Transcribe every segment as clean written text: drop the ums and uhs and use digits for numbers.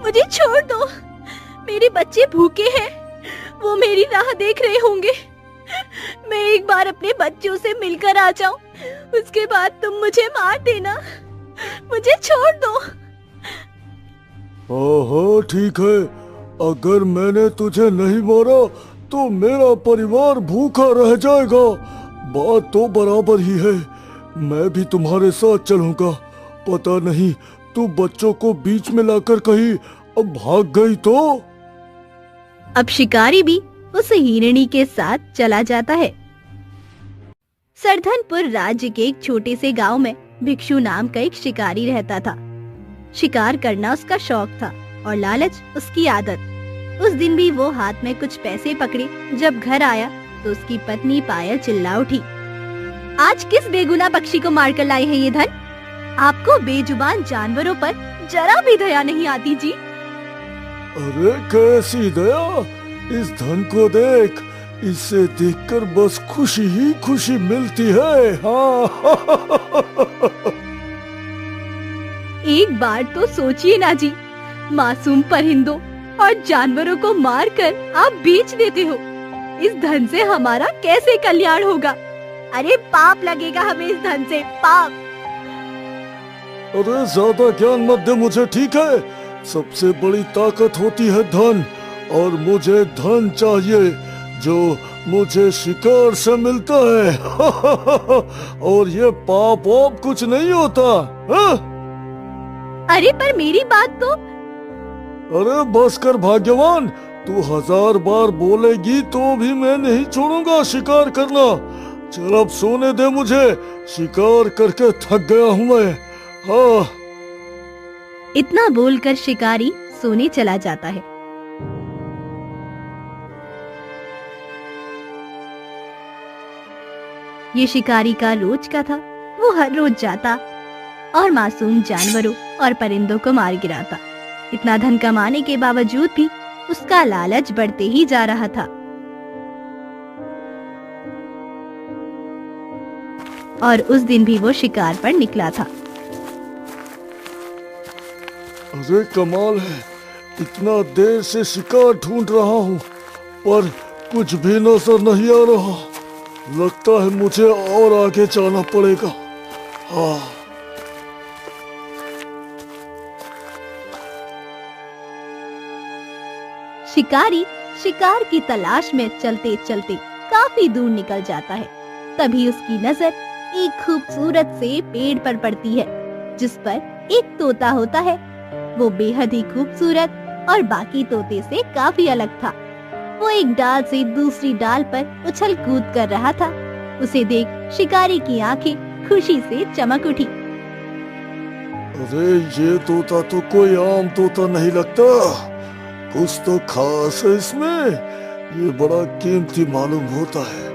मुझे छोड़ दो। मेरे बच्चे भूखे हैं, वो मेरी राह देख रहे होंगे। मैं एक बार अपने बच्चों से मिलकर आ जाऊं, उसके बाद तुम मुझे मार देना। मुझे छोड़ दो। हाँ ठीक है, अगर मैंने तुझे नहीं मारा तो मेरा परिवार भूखा रह जाएगा। बात तो बराबर ही है, मैं भी तुम्हारे साथ चलूंगा। पता नहीं तू बच्चों को बीच में लाकर कहीं अब भाग गई तो। अब शिकारी भी उस हिरणी के साथ चला जाता है। सरधनपुर राज्य के एक छोटे से गांव में भिक्षु नाम का एक शिकारी रहता था। शिकार करना उसका शौक था और लालच उसकी आदत। उस दिन भी वो हाथ में कुछ पैसे पकड़े जब घर आया तो उसकी पत्नी पायल चिल्ला उठी, आज किस बेगुनाह पक्षी को मारकर लाए हैं ये धन? आपको बेजुबान जानवरों पर जरा भी दया नहीं आती जी। अरे कैसी दया, इस धन को देख, इसे देखकर बस खुशी ही खुशी मिलती है। हाँ। एक बार तो सोचिए ना जी, मासूम परिंदों और जानवरों को मारकर आप बेच देते हो। इस धन से हमारा कैसे कल्याण होगा? अरे पाप लगेगा हमें इस धन से, पाप। अरे ज्यादा ज्ञान मत दे मुझे, ठीक है? सबसे बड़ी ताकत होती है धन, और मुझे धन चाहिए जो मुझे शिकार से मिलता है। और ये पाप वाप कुछ नहीं होता। हा? अरे पर मेरी बात तो। अरे बस कर भाग्यवान, तू 1000 बार बोलेगी तो भी मैं नहीं छोड़ूंगा शिकार करना। चल अब सोने दे मुझे, शिकार करके थक गया हूँ मैं। हाँ। इतना बोलकर शिकारी सोने चला जाता है। ये शिकारी का रोज का था। वो हर रोज जाता और मासूम जानवरों और परिंदों को मार गिराता। इतना धन कमाने के बावजूद भी उसका लालच बढ़ते ही जा रहा था। और उस दिन भी वो शिकार पर निकला था। अरे कमाल है, इतना देर से शिकार ढूंढ रहा हूँ पर कुछ भी नजर नहीं आ रहा। लगता है मुझे और आगे जाना पड़ेगा। हाँ। शिकारी शिकार की तलाश में चलते चलते काफी दूर निकल जाता है। तभी उसकी नजर एक खूबसूरत से पेड़ पर पड़ती है जिस पर एक तोता होता है। वो बेहद ही खूबसूरत और बाकी तोते से काफी अलग था। वो एक डाल से दूसरी डाल पर उछल कूद कर रहा था। उसे देख शिकारी की आंखें खुशी से चमक उठी। अरे ये तोता तो कोई आम तोता नहीं लगता, कुछ तो खास है इसमें। ये बड़ा कीमती मालूम होता है,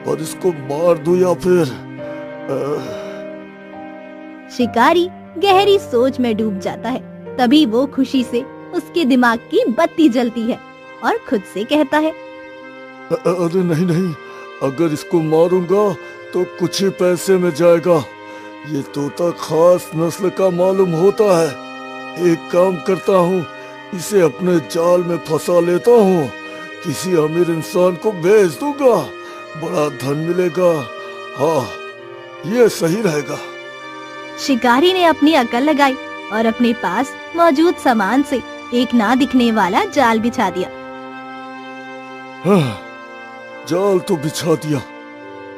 पर इसको मार दूं या फिर। शिकारी गहरी सोच में डूब जाता है। तभी वो खुशी से उसके दिमाग की बत्ती जलती है और खुद से कहता है, अरे नहीं नहीं, अगर इसको मारूंगा तो कुछ ही पैसे में जाएगा। ये तोता खास नस्ल का मालूम होता है। एक काम करता हूँ, इसे अपने जाल में फंसा लेता हूँ। किसी अमीर इंसान को बेच दूंगा, बड़ा धन मिलेगा। हाँ, ये सही रहेगा। शिकारी ने अपनी अकल लगाई और अपने पास मौजूद सामान से एक ना दिखने वाला जाल बिछा दिया। हाँ, जाल तो बिछा दिया,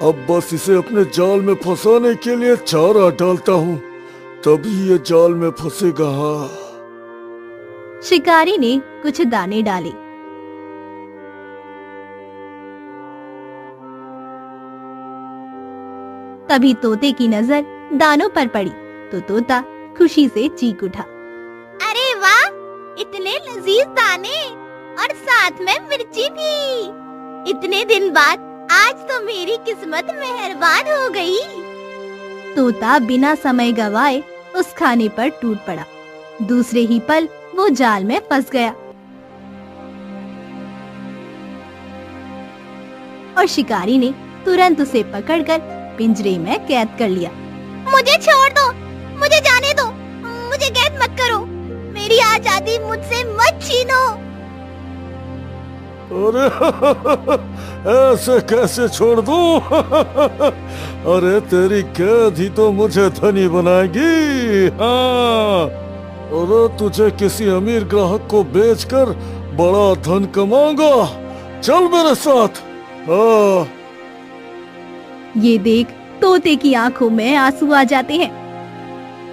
अब बस इसे अपने जाल में फंसाने के लिए चारा डालता हूँ, तभी ये जाल में फंसेगा। हाँ। शिकारी ने कुछ दाने डाले। तभी तोते की नजर दानों पर पड़ी तो तोता खुशी से चीख उठा, अरे वाह, इतने लजीज दाने और साथ में मिर्ची भी। इतने दिन बाद आज तो मेरी किस्मत मेहरबान हो गई। तोता बिना समय गवाए उस खाने पर टूट पड़ा। दूसरे ही पल वो जाल में फंस गया और शिकारी ने तुरंत उसे पकड़कर पिंजरे में कैद कर लिया। मुझे छोड़ दो, मुझे जाने दो, मुझे कैद मत करो। मेरी आजादी मुझसे मत छीनो। अरे ऐसे कैसे छोड़ दूं? अरे तेरी कैद ही तो मुझे धनी बनाएगी। हाँ, अरे तुझे किसी अमीर ग्राहक को बेचकर बड़ा धन कमाऊंगा। चल मेरे साथ। हाँ। ये देख तोते की आंखों में आंसू आ जाते हैं।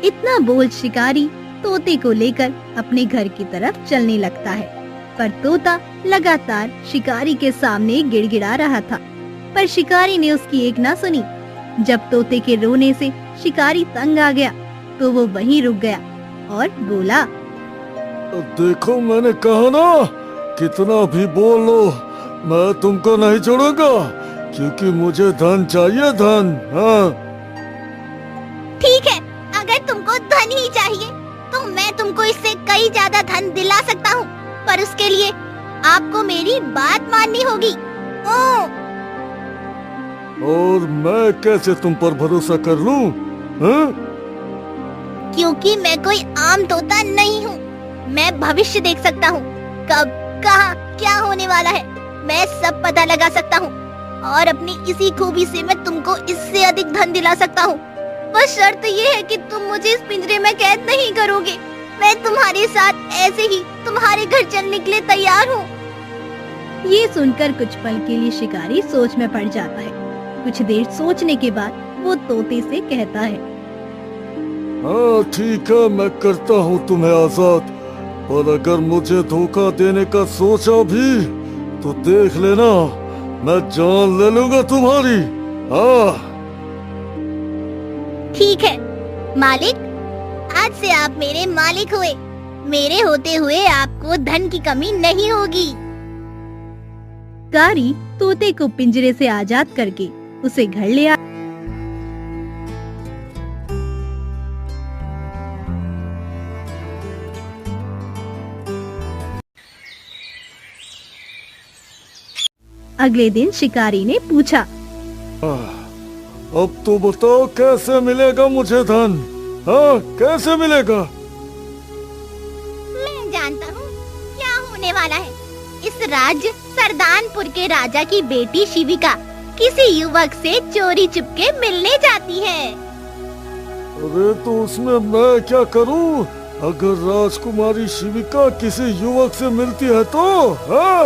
इतना बोल शिकारी तोते को लेकर अपने घर की तरफ चलने लगता है, पर तोता लगातार शिकारी के सामने गिड़गिड़ा रहा था। पर शिकारी ने उसकी एक ना सुनी। जब तोते के रोने से शिकारी तंग आ गया तो वो वहीं रुक गया और बोला, देखो मैंने कहा ना, कितना भी बोल लो मैं तुमको नहीं छोड़ूंगा, क्योंकि मुझे धन चाहिए, धन। हाँ। ठीक है, अगर तुमको धन ही चाहिए तो मैं तुमको इससे कई ज्यादा धन दिला सकता हूँ, पर उसके लिए आपको मेरी बात माननी होगी। और मैं कैसे तुम पर भरोसा कर लूं? हाँ? क्योंकि मैं कोई आम तोता नहीं हूँ। मैं भविष्य देख सकता हूँ, कब कहाँ क्या होने वाला है मैं सब पता लगा सकता हूँ, और अपनी इसी खूबी से मैं तुमको इससे अधिक धन दिला सकता हूँ। बस शर्त ये है कि तुम मुझे इस पिंजरे में कैद नहीं करोगे। मैं तुम्हारे साथ ऐसे ही तुम्हारे घर चलने के लिए तैयार हूँ। ये सुनकर कुछ पल के लिए शिकारी सोच में पड़ जाता है। कुछ देर सोचने के बाद वो तोते से कहता है, हाँ ठीक है, मैं करता हूँ तुम्हें आजाद, और अगर मुझे धोखा देने का सोचा भी तो देख लेना, मैं जान ले लूंगा तुम्हारी। हाँ ठीक है मालिक, आज से आप मेरे मालिक हुए। मेरे होते हुए आपको धन की कमी नहीं होगी। शिकारी तोते को पिंजरे से आजाद करके उसे घर ले आ। अगले दिन शिकारी ने पूछा, अब तो बताओ कैसे मिलेगा मुझे धन? हाँ कैसे मिलेगा? मैं जानता हूँ क्या होने वाला है। इस राज्य सरदानपुर के राजा की बेटी शिविका किसी युवक से चोरी चुपके मिलने जाती है। अरे तो उसमें मैं क्या करूँ? अगर राजकुमारी शिविका किसी युवक से मिलती है तो? हाँ?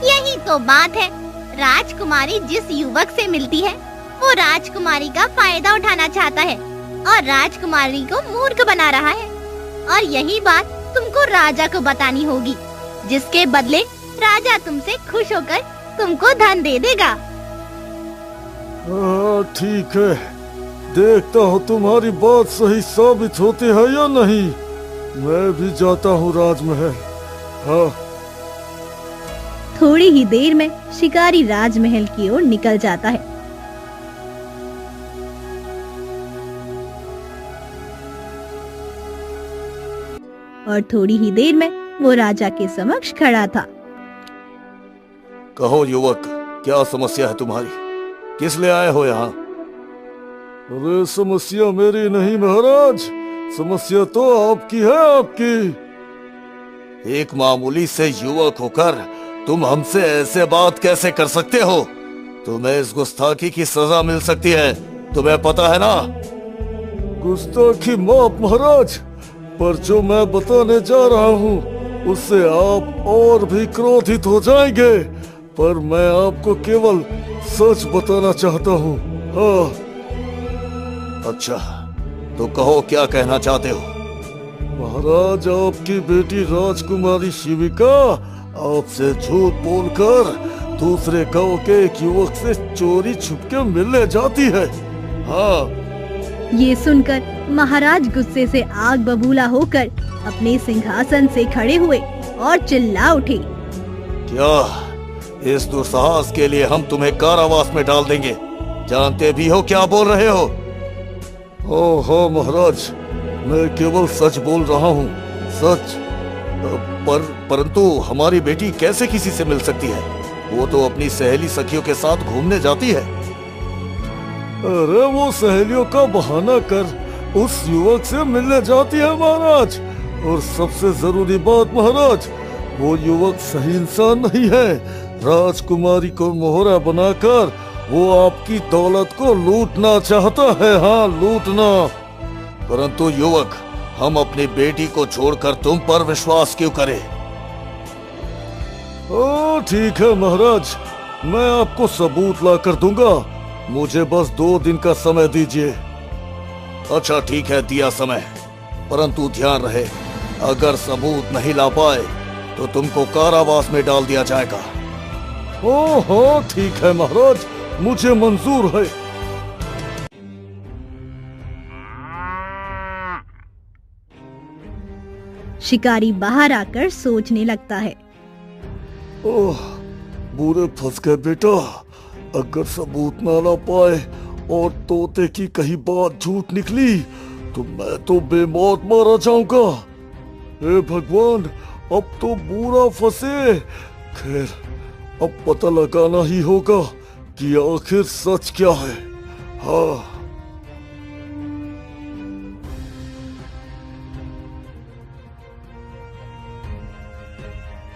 यही तो बात है। राजकुमारी जिस युवक से मिलती है वो राजकुमारी का फायदा उठाना चाहता है और राजकुमारी को मूर्ख बना रहा है, और यही बात तुमको राजा को बतानी होगी, जिसके बदले राजा तुमसे खुश होकर तुमको धन दे देगा। हाँ ठीक है, देखता हूँ तुम्हारी बात सही साबित होती है या नहीं। मैं भी जाता हूँ राजमहल। हाँ। थोड़ी ही देर में शिकारी राजमहल की ओर निकल जाता है। और थोड़ी ही देर में वो राजा के समक्ष खड़ा था। कहो युवक, क्या समस्या है तुम्हारी? किस लिए आए हो यहाँ? अरे समस्या मेरी नहीं महाराज, समस्या तो आपकी है, आपकी। एक मामूली से युवक होकर तुम हमसे ऐसे बात कैसे कर सकते हो? तुम्हें इस गुस्ताखी की सजा मिल सकती है, तुम्हें पता है ना? गुस्ताखी माफ महाराज, पर जो मैं बताने जा रहा हूँ उससे आप और भी क्रोधित हो जाएंगे, पर मैं आपको केवल सच बताना चाहता हूँ। हाँ। अच्छा तो कहो क्या कहना चाहते हो? महाराज, आपकी बेटी राजकुमारी शिविका आपसे झूठ बोलकर दूसरे गांव के एक युवक से चोरी छुपके मिलने जाती है। हाँ। ये सुनकर महाराज गुस्से से आग बबूला होकर अपने सिंहासन से खड़े हुए और चिल्ला उठे, क्या इस दुस्साहस के लिए हम तुम्हें कारावास में डाल देंगे? जानते भी हो क्या बोल रहे हो? हाँ महाराज, मैं केवल सच बोल रहा हूँ, सच। परंतु हमारी बेटी कैसे किसी से मिल सकती है? वो तो अपनी सहेली सखियों के साथ घूमने जाती है। अरे वो सहेलियों का बहाना कर उस युवक से मिलने जाती है महाराज, और सबसे जरूरी बात महाराज, वो युवक सही इंसान नहीं है। राजकुमारी को मोहरा बनाकर वो आपकी दौलत को लूटना चाहता है। हाँ, लूटना। परंतु युवक, हम अपनी बेटी को छोड़कर तुम पर विश्वास क्यों करें? ओ ठीक है महाराज, मैं आपको सबूत ला कर दूंगा। मुझे बस 2 दिन का समय दीजिए। अच्छा ठीक है, दिया समय। परंतु ध्यान रहे, अगर सबूत नहीं ला पाए तो तुमको कारावास में डाल दिया जाएगा। हाँ ठीक है महाराज, मुझे मंजूर है। शिकारी बाहर आकर सोचने लगता है। ओह, बुरे फंस गए बेटा। अगर सबूत ना ला पाए और तोते की कही बात झूठ निकली तो मैं तो बेमौत मारा जाऊंगा। हे भगवान, अब तो बुरा फंसे। खैर, अब पता लगाना ही होगा कि आखिर सच क्या है। हाँ।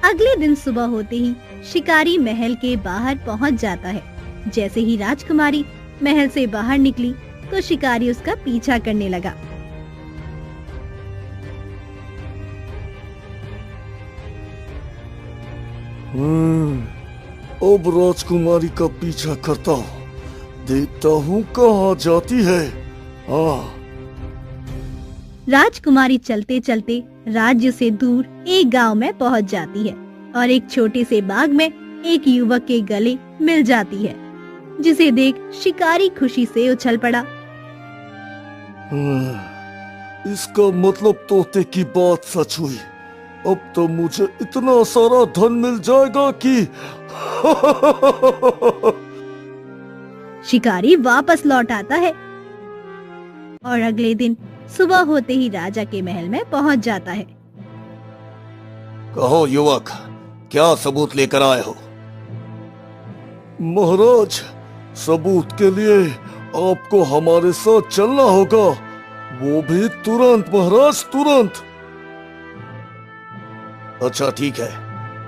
अगले दिन सुबह होते ही शिकारी महल के बाहर पहुंच जाता है। जैसे ही राजकुमारी महल से बाहर निकली तो शिकारी उसका पीछा करने लगा। अब राजकुमारी का पीछा करता हूँ, देखता हूँ कहाँ जाती है। हाँ। राजकुमारी चलते चलते राज्य से दूर एक गांव में पहुंच जाती है और एक छोटे से बाग में एक युवक के गले मिल जाती है, जिसे देख शिकारी खुशी से उछल पड़ा। इसका मतलब तोते की बात सच हुई। अब तो मुझे इतना सारा धन मिल जाएगा कि शिकारी वापस लौट आता है और अगले दिन सुबह होते ही राजा के महल में पहुंच जाता है। कहो युवक, क्या सबूत लेकर आए हो? महाराज, सबूत के लिए आपको हमारे साथ चलना होगा, वो भी तुरंत महाराज, तुरंत। अच्छा ठीक है,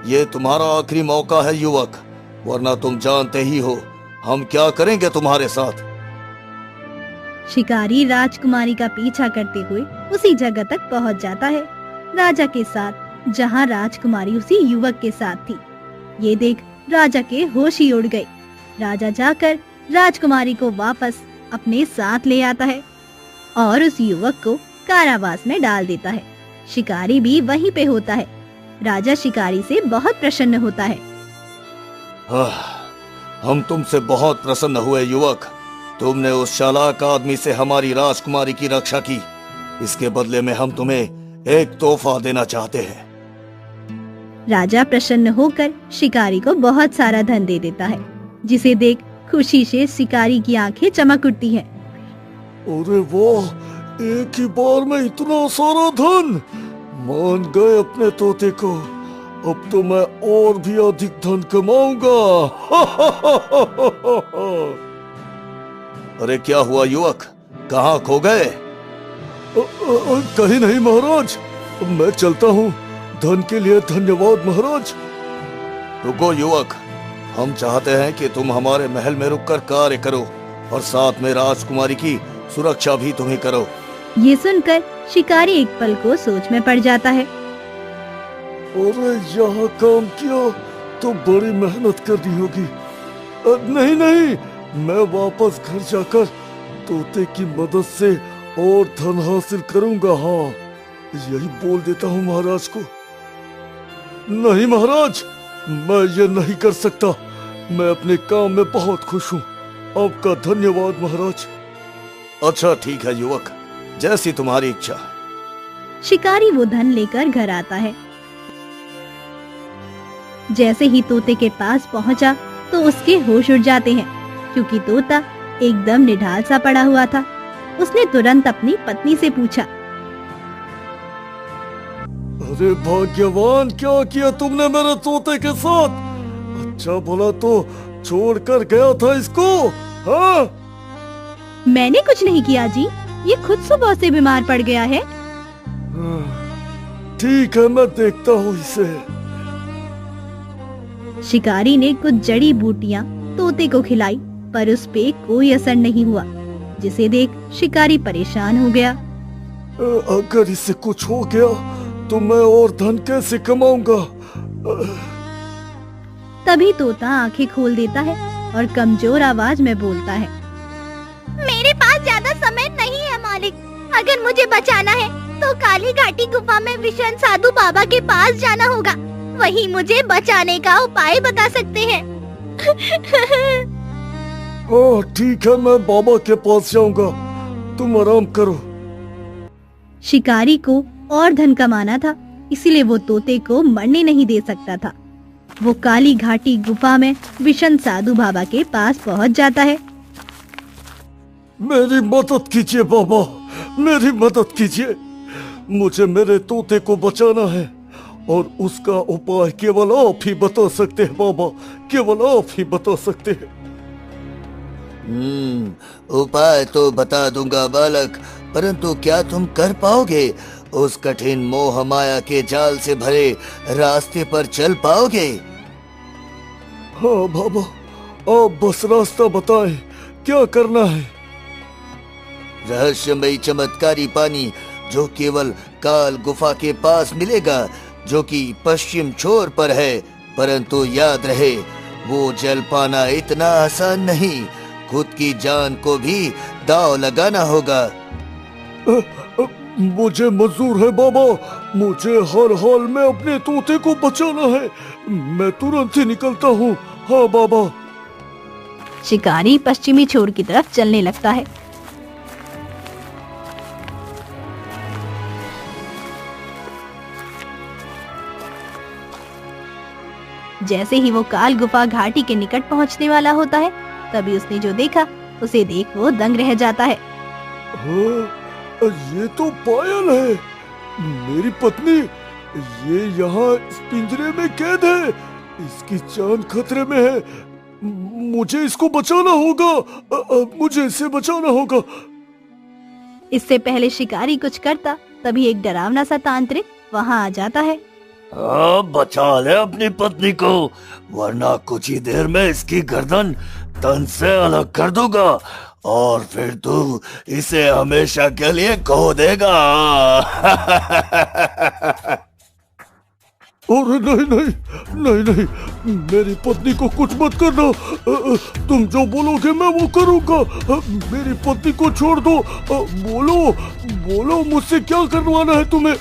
ये तुम्हारा आखिरी मौका है युवक, वरना तुम जानते ही हो हम क्या करेंगे तुम्हारे साथ। शिकारी राजकुमारी का पीछा करते हुए उसी जगह तक पहुंच जाता है, राजा के साथ, जहां राजकुमारी उसी युवक के साथ थी। ये देख राजा के होश ही उड़ गए। राजा जाकर राजकुमारी को वापस अपने साथ ले आता है और उस युवक को कारावास में डाल देता है। शिकारी भी वहीं पे होता है। राजा शिकारी से बहुत प्रसन्न होता है। हम तुमसे बहुत प्रसन्न हुए युवक। तुमने उस चालाक आदमी से हमारी राजकुमारी की रक्षा की। इसके बदले में हम तुम्हें एक तोहफा देना चाहते हैं। राजा प्रसन्न होकर शिकारी को बहुत सारा धन दे देता है, जिसे देख खुशी से शिकारी की आंखें चमक उठती हैं। अरे वाह, एक ही बार में इतना सारा धन! मान गए अपने तोते को। अब तो मैं और भी अधिक धन कमाऊंगा। अरे क्या हुआ युवक, कहाँ खो गए? कहीं नहीं महाराज, मैं चलता हूँ। धन के लिए धन्यवाद महाराज। रुको युवक, हम चाहते हैं कि तुम हमारे महल में रुककर कार्य करो और साथ में राजकुमारी की सुरक्षा भी तुम्हें करो। ये सुनकर शिकारी एक पल को सोच में पड़ जाता है। अरे यहाँ काम किया तो बड़ी मेहनत करनी होगी। नहीं नहीं, मैं वापस घर जाकर तोते की मदद से और धन हासिल करूंगा। हाँ, यही बोल देता हूँ महाराज को। नहीं महाराज, मैं ये नहीं कर सकता। मैं अपने काम में बहुत खुश हूँ। आपका धन्यवाद महाराज। अच्छा ठीक है युवक, जैसी तुम्हारी इच्छा। शिकारी वो धन लेकर घर आता है। जैसे ही तोते के पास पहुंचा तो उसके होश उड़ जाते हैं, क्योंकि तोता एकदम निढाल सा पड़ा हुआ था। उसने तुरंत अपनी पत्नी से पूछा, अरे भाग्यवान, क्या किया तुमने मेरे तोते के साथ? अच्छा भला तो छोड़कर गया था इसको। हाँ? मैंने कुछ नहीं किया जी, ये खुद सुबह से बीमार पड़ गया है। ठीक है, मैं देखता हूँ इसे। शिकारी ने कुछ जड़ी बूटियां तोते को खिलाई, पर उस पे कोई असर नहीं हुआ, जिसे देख शिकारी परेशान हो गया। अगर इसे कुछ हो गया तो मैं और धन कैसे कमाऊंगा? तभी तोता आंखें खोल देता है और कमजोर आवाज में बोलता है, मेरे पास ज्यादा समय नहीं है मालिक। अगर मुझे बचाना है तो काली घाटी गुफा में विषण साधु बाबा के पास जाना होगा। वही मुझे बचाने का उपाय बता सकते हैं। ठीक है, मैं बाबा के पास जाऊंगा, तुम आराम करो। शिकारी को और धन कमाना था, इसीलिए वो तोते को मरने नहीं दे सकता था। वो काली घाटी गुफा में विषण साधु बाबा के पास पहुंच जाता है। मेरी मदद कीजिए बाबा, मेरी मदद कीजिए। मुझे मेरे तोते को बचाना है और उसका उपाय केवल आप ही बता सकते हैं बाबा, केवल आप ही बता सकते हैं। उपाय तो बता दूंगा बालक, परंतु क्या तुम कर पाओगे? उस कठिन मोह माया के जाल से भरे रास्ते पर चल पाओगे? हाँ बाबा, आप बस रास्ता बताएं, क्या करना है? रहस्यमयी चमत्कारी पानी जो केवल काल गुफा के पास मिलेगा, जो कि पश्चिम छोर पर है। परंतु याद रहे, वो जल पाना इतना आसान नहीं, खुद की जान को भी दांव लगाना होगा। मुझे मंजूर है बाबा, मुझे हर हाल में अपने तोते को बचाना है। मैं तुरंत ही निकलता हूँ। हाँ बाबा। शिकारी पश्चिमी छोर की तरफ चलने लगता है। जैसे ही वो काल गुफा घाटी के निकट पहुंचने वाला होता है, तभी उसने जो देखा उसे देख वो दंग रह जाता है। ये तो पायल है, मेरी पत्नी। ये यहाँ इस पिंजरे में कैद है, इसकी जान खतरे में है। मुझे इसको बचाना होगा, मुझे इसे बचाना होगा। इससे पहले शिकारी कुछ करता, तभी एक डरावना सा तांत्रिक वहाँ आ जाता है। बचा ले अपनी पत्नी को, वरना कुछ ही देर में इसकी गर्दन तन से अलग कर दूंगा और फिर तू इसे हमेशा के लिए खो देगा। अरे नहीं नहीं नहीं नहीं, मेरी पत्नी को कुछ मत करना। तुम जो बोलोगे मैं वो करूंगा। मेरी पत्नी को छोड़ दो। बोलो बोलो, मुझसे क्या करवाना है तुम्हें?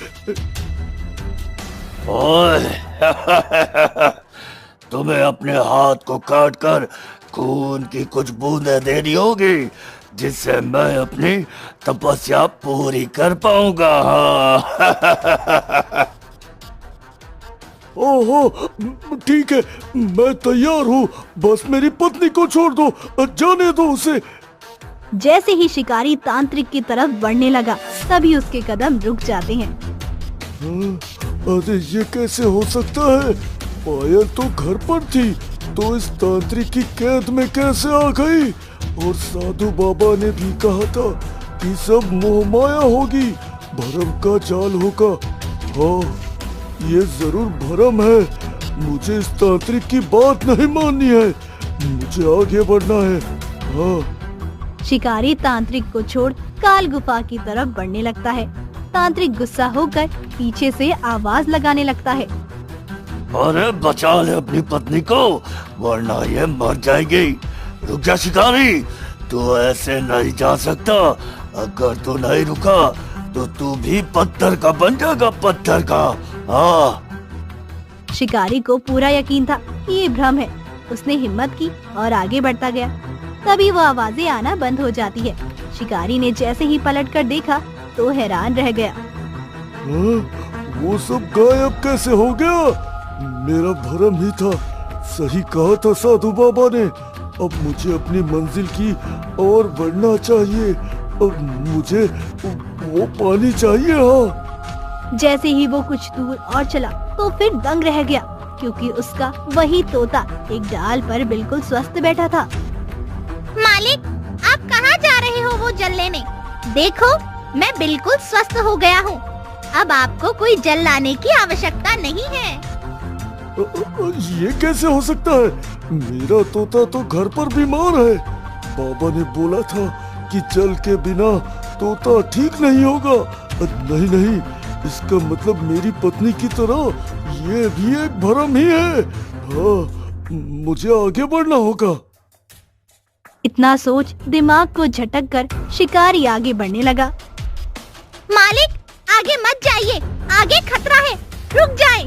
तुम्हें अपने हाथ को काटकर खून की कुछ बूंदें देनी होगी, जिससे मैं अपनी तपस्या पूरी कर पाऊंगा। ओहो, ठीक है, मैं तैयार हूँ। बस मेरी पत्नी को छोड़ दो, जाने दो उसे। जैसे ही शिकारी तांत्रिक की तरफ बढ़ने लगा, तभी उसके कदम रुक जाते हैं। अरे ये कैसे हो सकता है? पायल तो घर पर थी, तो इस तांत्रिक की कैद में कैसे आ गई? और साधु बाबा ने भी कहा था कि सब मोह माया होगी, भरम का जाल होगा। हाँ, ये जरूर भरम है। मुझे इस तांत्रिक की बात नहीं माननी है, मुझे आगे बढ़ना है। हाँ। शिकारी तांत्रिक को छोड़ काल गुफा की तरफ बढ़ने लगता है। तांत्रिक गुस्सा होकर पीछे से आवाज लगाने लगता है। अरे बचा ले अपनी पत्नी को, वरना ये मर जाएगी। रुक जा शिकारी, तू ऐसे नहीं जा सकता। अगर तू नहीं रुका तो तू भी पत्थर का बन जाएगा, पत्थर का। हाँ। शिकारी को पूरा यकीन था कि ये भ्रम है। उसने हिम्मत की और आगे बढ़ता गया। तभी वो आवाजें आना बंद हो जाती है। शिकारी ने जैसे ही पलटकर देखा तो हैरान रह गया। वो सब गायब कैसे हो गया? मेरा भरम ही था, सही कहा था साधु बाबा ने। अब मुझे अपनी मंजिल की और बढ़ना चाहिए। अब मुझे वो पानी चाहिए। हाँ। जैसे ही वो कुछ दूर और चला तो फिर दंग रह गया, क्योंकि उसका वही तोता एक डाल पर बिल्कुल स्वस्थ बैठा था। मालिक, आप कहाँ जा रहे हो वो जल लेने? देखो, मैं बिल्कुल स्वस्थ हो गया हूँ। अब आपको कोई जल लाने की आवश्यकता नहीं है। ये कैसे हो सकता है? मेरा तोता तो घर पर बीमार है। बाबा ने बोला था कि जल के बिना तोता ठीक नहीं होगा। नहीं नहीं, इसका मतलब मेरी पत्नी की तरह ये भी एक भ्रम ही है। हाँ, मुझे आगे बढ़ना होगा। इतना सोच दिमाग को झटक कर शिकारी आगे बढ़ने लगा। मालिक, आगे मत जाइए, आगे खतरा है, रुक जाएं।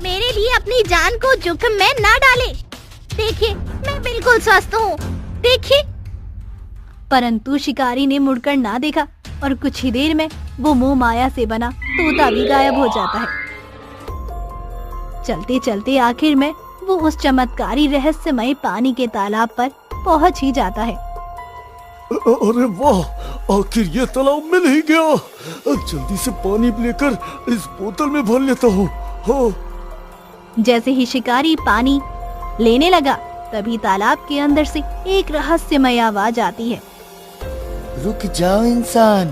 मेरे लिए अपनी जान को जोखिम में न डालें। देखिए, मैं बिल्कुल स्वस्थ हूँ, देखिए। परंतु शिकारी ने मुड़कर ना देखा और कुछ ही देर में वो मोह माया से बना तोता भी गायब हो जाता है। चलते चलते आखिर में वो उस चमत्कारी रहस्यमय पानी के तालाब पर पहुंच ही जाता है। अरे वाह, आखिर ये तालाब मिल ही गया। जल्दी से पानी लेकर इस बोतल में भर लेता हूँ। हाँ। जैसे ही शिकारी पानी लेने लगा, तभी तालाब के अंदर से एक रहस्यमय आवाज आती है। रुक जाओ इंसान,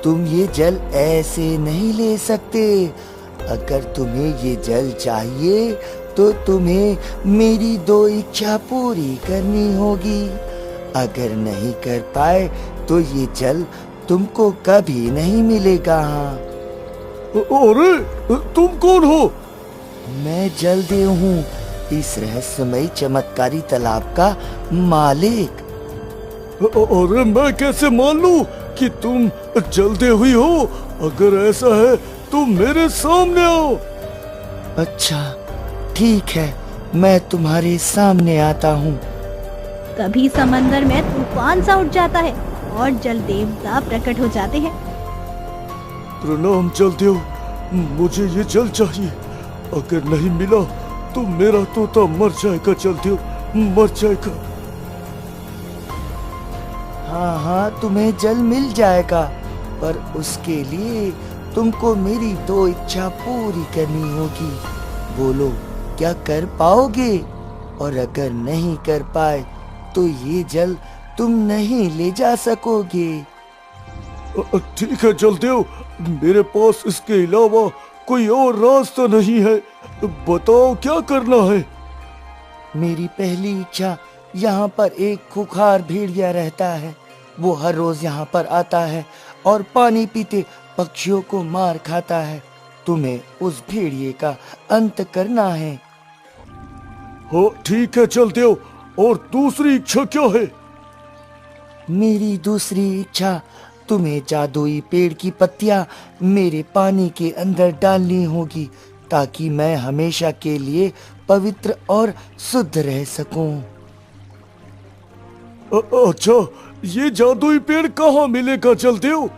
तुम ये जल ऐसे नहीं ले सकते। अगर तुम्हें ये जल चाहिए तो तुम्हें मेरी 2 इच्छा पूरी करनी होगी। अगर नहीं कर पाए तो ये जल तुमको कभी नहीं मिलेगा। अरे तुम कौन हो? मैं जलदेव हूँ, इस रहस्यमय चमत्कारी तालाब का मालिक। अरे मैं कैसे मान लूं कि तुम जलते हुई हो? अगर ऐसा है तो मेरे सामने आओ। अच्छा ठीक है, मैं तुम्हारे सामने आता हूँ। तभी समंदर में तूफान सा उठ जाता है और जल देवता प्रकट हो जाते हैं। प्रणाम जलदेव, मुझे ये जल चाहिए। अगर नहीं मिला तो मेरा तोता मर जाएगा जलदेव, मर जाएगा। हाँ हाँ, तुम्हें जल मिल जाएगा, पर उसके लिए तुमको मेरी 2 इच्छा पूरी करनी होगी। बोलो, क्या कर पाओगे? और अगर नहीं कर पाए तो ये जल तुम नहीं ले जा सकोगे। ठीक है जलदेव, मेरे पास इसके अलावा कोई और रास्ता नहीं है। बताओ क्या करना है? मेरी पहली इच्छा, यहाँ पर एक खूंखार भेड़िया रहता है। वो हर रोज यहाँ पर आता है और पानी पीते पक्षियों को मार खाता है। तुम्हें उस भेड़िए का अंत करना है। हाँ ठीक है जलदेव, और दूसरी इच्छा क्या है? मेरी दूसरी इच्छा, तुम्हें जादुई पेड़ की पत्तियां मेरे पानी के अंदर डालनी होगी, ताकि मैं हमेशा के लिए पवित्र और शुद्ध रह सकूं। अच्छा, ये जादुई पेड़ कहाँ मिलेगा जलदेव?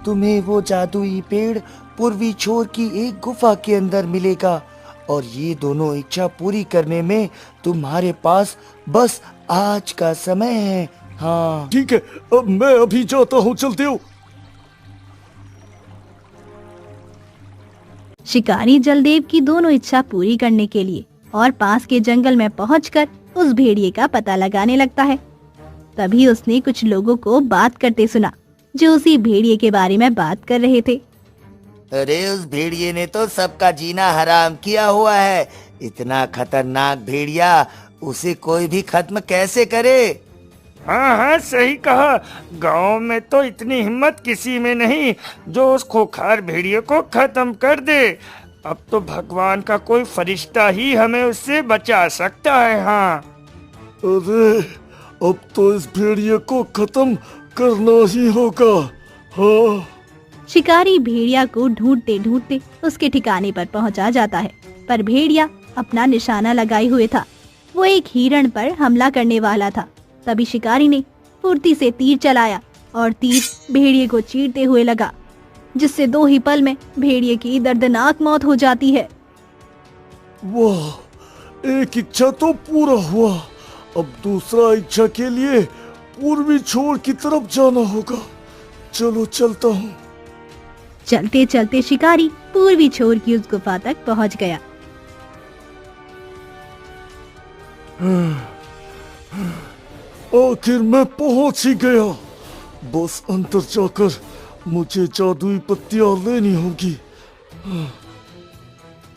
तुम्हें वो जादुई पेड़ पूर्वी छोर की एक गुफा के अंदर मिलेगा, और ये दोनों इच्छा पूरी करने में तुम्हारे पास बस आज का समय है। हाँ ठीक है, अब मैं अभी जाता हूँ जलदेव। शिकारी जलदेव की दोनों इच्छा पूरी करने के लिए और पास के जंगल में पहुंचकर उस भेड़िए का पता लगाने लगता है। तभी उसने कुछ लोगों को बात करते सुना, जो उसी भेड़िए के बारे में बात कर रहे थे। अरे उस भेड़िए ने तो सबका जीना हराम किया हुआ है। इतना खतरनाक भेड़िया, उसे कोई भी खत्म कैसे करे? हाँ हाँ, सही कहा। गांव में तो इतनी हिम्मत किसी में नहीं जो उस खूंखार भेड़िए को खत्म कर दे। अब तो भगवान का कोई फरिश्ता ही हमें उससे बचा सकता है। हाँ अरे अब तो इस भेड़िए को खत्म करना ही होगा। हाँ। शिकारी भेड़िया को ढूंढते ढूंढते उसके ठिकाने पर पहुंचा जाता है, पर भेड़िया अपना निशाना लगाए हुए था। वो एक हिरण पर हमला करने वाला था। तभी शिकारी ने फुर्ती से तीर चलाया और तीर भेड़िए को चीरते हुए लगा, जिससे 2 ही पल में भेड़िए की दर्दनाक मौत हो जाती है। वाह, एक इच्छा तो पूरा हुआ। अब दूसरा इच्छा के लिए पूर्वी छोर की तरफ जाना होगा। चलो चलता हूँ। चलते चलते शिकारी पूर्वी छोर की उस गुफा तक पहुंच गया। आखिर मैं पहुंच ही गया। बस अंदर जाकर मुझे जादुई पत्तियां लेनी होगी।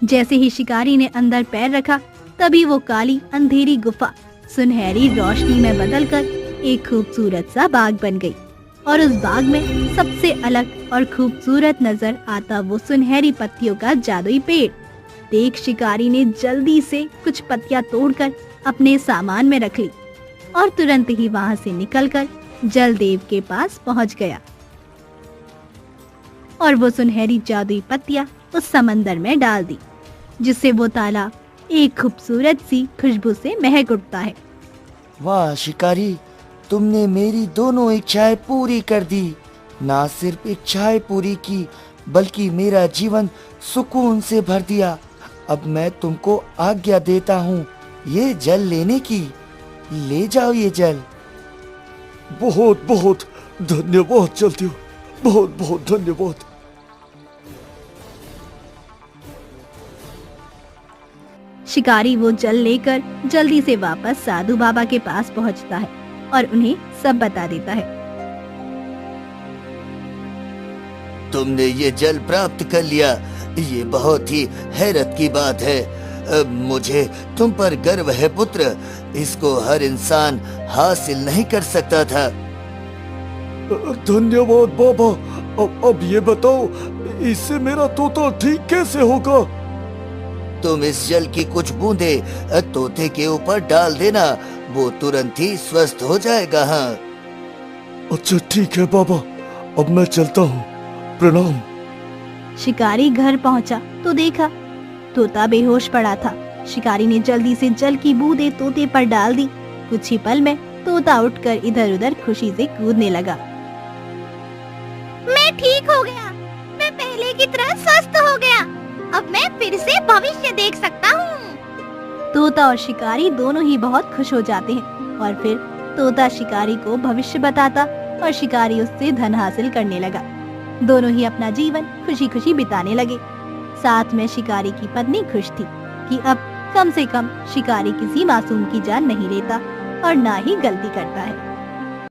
जैसे ही शिकारी ने अंदर पैर रखा, तभी वो काली अंधेरी गुफा सुनहरी रोशनी में बदलकर एक खूबसूरत सा बाग बन गई। और उस बाग में सबसे अलग और खूबसूरत नजर आता वो सुनहरी पत्तियों का जादुई पेड़ देख शिकारी ने जल्दी से कुछ पत्तियां तोड़कर अपने सामान में रख ली और तुरंत ही वहां से निकलकर जलदेव के पास पहुंच गया। और वो सुनहरी जादुई पत्तियां उस समंदर में डाल दी, जिससे वो तालाब एक खूबसूरत सी खुशबू से महक उठता है। वाह शिकारी, तुमने मेरी दोनों इच्छाएं पूरी कर दी। ना सिर्फ इच्छाएं पूरी की, बल्कि मेरा जीवन सुकून से भर दिया। अब मैं तुमको आज्ञा देता हूँ ये जल लेने की। ले जाओ ये जल। बहुत बहुत धन्यवाद जलदेव, बहुत बहुत धन्यवाद। शिकारी वो जल लेकर जल्दी से वापस साधु बाबा के पास पहुंचता है और उन्हें सब बता देता है। तुमने ये जल प्राप्त कर लिया, ये बहुत ही हैरत की बात है। मुझे तुम पर गर्व है पुत्र, इसको हर इंसान हासिल नहीं कर सकता था। धन्यवाद बाबा। अब ये बताओ, इससे मेरा तोता ठीक कैसे होगा? तुम इस जल की कुछ बूंदे तोते के ऊपर डाल देना, वो तुरंत ही स्वस्थ हो जाएगा। हाँ अच्छा ठीक है बाबा, अब मैं चलता हूँ। प्रणाम। शिकारी घर पहुंचा तो देखा तोता बेहोश पड़ा था। शिकारी ने जल्दी से जल की बूंदें तोते पर डाल दी। कुछ ही पल में तोता उठकर इधर उधर खुशी से कूदने लगा। मैं ठीक हो गया, मैं पहले की तरह स्वस्थ हो गया। अब मैं फिर से भविष्य देख सकता हूँ। तोता और शिकारी दोनों ही बहुत खुश हो जाते हैं और फिर तोता शिकारी को भविष्य बताता और शिकारी उससे धन हासिल करने लगा। दोनों ही अपना जीवन खुशी खुशी बिताने लगे। साथ में शिकारी की पत्नी खुश थी कि अब कम से कम शिकारी किसी मासूम की जान नहीं लेता और ना ही गलती करता है।